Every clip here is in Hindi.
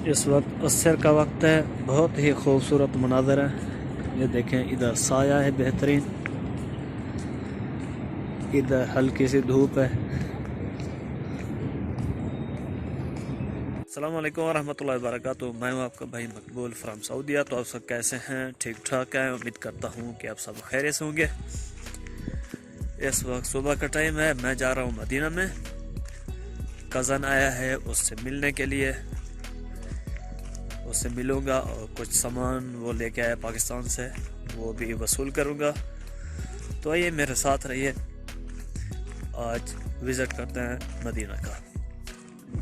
इस वक्त असर का वक्त है, बहुत ही खूबसूरत मनाज़र है। ये देखें, इधर साया है बेहतरीन, इधर हल्की सी धूप है। अस्सलाम वालेकुम वरहमतुल्लाहि वबरकातुहू। मैं हूँ आपका भाई मकबूल फ्राम सऊदीया। तो आप सब कैसे हैं? ठीक ठाक हैं? उम्मीद करता हूँ कि आप सब खैरियत से होंगे। इस वक्त सुबह का टाइम है, मैं जा रहा हूँ मदीना में। कज़न आया है उससे मिलने के लिए, उससे मिलूँगा और कुछ सामान वो लेके आया पाकिस्तान से, वो भी वसूल करूँगा। तो आइए मेरे साथ रहिए, आज विज़िट करते हैं मदीना का।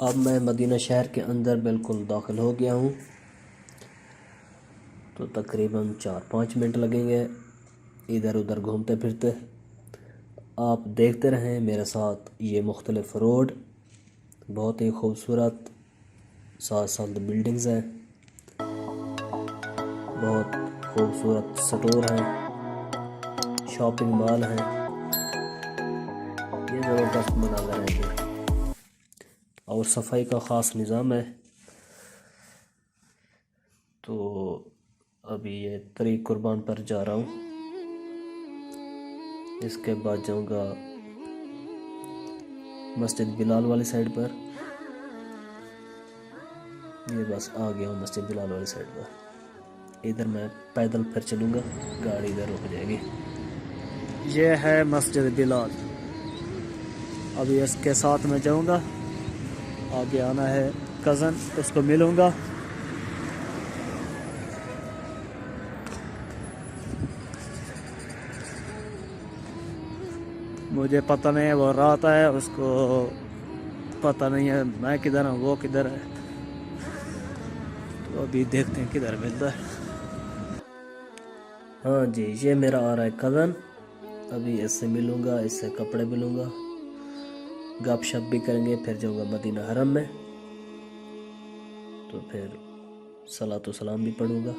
अब मैं मदीना शहर के अंदर बिल्कुल दाखिल हो गया हूँ। तो तकरीबन 4-5 मिनट लगेंगे इधर उधर घूमते फिरते। आप देखते रहें मेरे साथ ये मुख्तलिफ रोड, बहुत ही खूबसूरत साथ साथ बिल्डिंग्स हैं, बहुत खूबसूरत स्टोर हैं, शॉपिंग मॉल हैं। ये ज़बरदस्त मनाज़र है ये, और सफाई का ख़ास निज़ाम है। तो अभी ये तरीक़ कुर्बान पर जा रहा हूँ, इसके बाद जाऊँगा मस्जिद बिलाल वाली साइड पर। ये बस आ गया हूँ मस्जिद बिलाल वाली साइड पर। इधर मैं पैदल फिर चलूँगा, गाड़ी इधर रुक जाएगी। ये है मस्जिद बिलाल, अभी इसके साथ में जाऊँगा। आगे आना है कज़न, उसको मिलूँगा। मुझे पता नहीं है, वो रात है, उसको पता नहीं है मैं किधर हूँ, वो किधर है। तो अभी देखते हैं किधर मिलता है। हाँ जी, ये मेरा आ रहा है कज़न। अभी इससे मिलूँगा, इससे कपड़े मिलूँगा, गपशप भी करेंगे, फिर जाऊँगा मदीना हरम में। तो फिर सलातो सलाम भी पढ़ूँगा।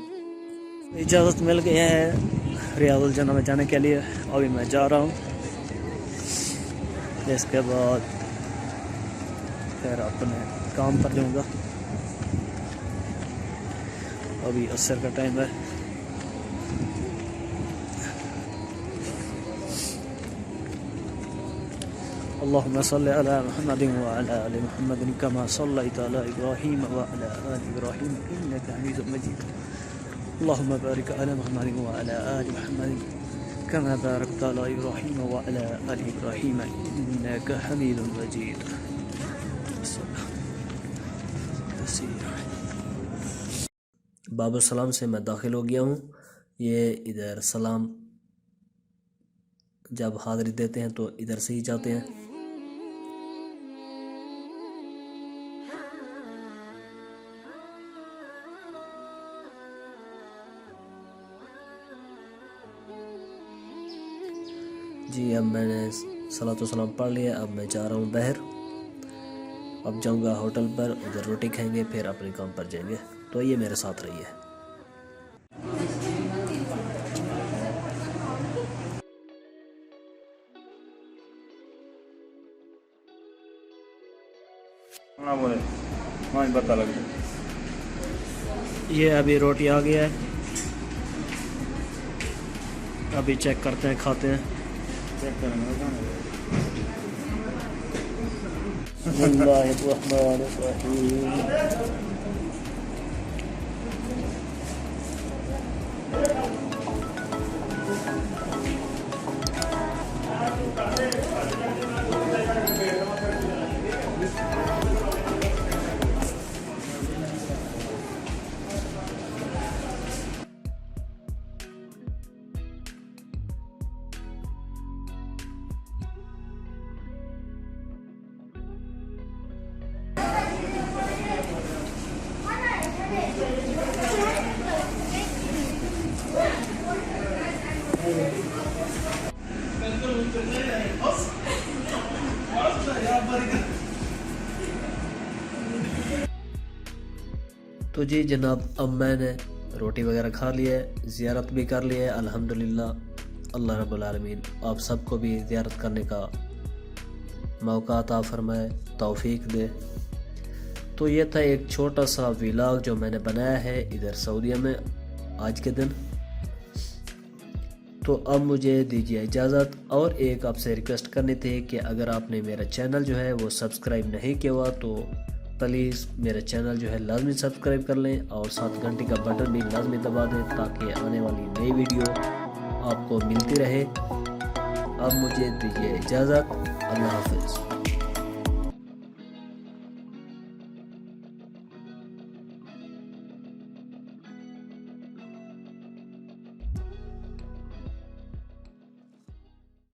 इजाज़त मिल गई है रियादुल जन्नह में जाने के लिए। अभी मैं जा रहा हूँ, इसके बाद फिर अपने काम पर जाऊँगा। अभी असर का टाइम है। अल्लाहुम्मा सल्लि अला मुहम्मदिन व अला आलि मुहम्मदिन कमा सल्लैता अला इब्राहीम व अला आलि इब्राहीम इन्नका हमीदुम मजीद। अल्लाहुम्मा बारिक अला मुहम्मदिन व अला आलि मुहम्मदिन कमा बारकता अला इब्राहीम व अला आलि इब्राहीम इन्नका हमीदुम मजीद। बाबुल सलाम से मैं दाखिल हो गया हूँ। ये इधर सलाम जब हाज़िरी देते हैं तो इधर से ही जाते हैं। जी, अब मैंने सलातो सलाम पढ़ लिया। अब मैं जा रहा हूँ बाहर। अब जाऊँगा होटल पर, उधर रोटी खाएंगे, फिर अपने काम पर जाएंगे। तो ये मेरे साथ रहिए। ये अभी रोटी आ गया है, अभी चेक करते हैं, खाते हैं। चेक करेंगे। तो जी जनाब, अब मैंने रोटी वगैरह खा लिया है, ज़ियारत भी कर लिया है अल्हम्दुलिल्लाह। अल्लाह रब्बुल आलमीन आप सबको भी ज़ियारत करने का मौका अता फरमाए, तौफीक दे। तो ये था एक छोटा सा व्लॉग जो मैंने बनाया है इधर सऊदीया में आज के दिन। तो अब मुझे दीजिए इजाज़त, और एक आपसे रिक्वेस्ट करनी थी कि अगर आपने मेरा चैनल जो है वो सब्सक्राइब नहीं किया हुआ तो प्लीज़ मेरा चैनल जो है लाजमी सब्सक्राइब कर लें और साथ घंटी का बटन भी लाजमी दबा दें ताकि आने वाली नई वीडियो आपको मिलती रहे। अब मुझे दीजिए इजाज़त, अल्लाह हाफ़िज़।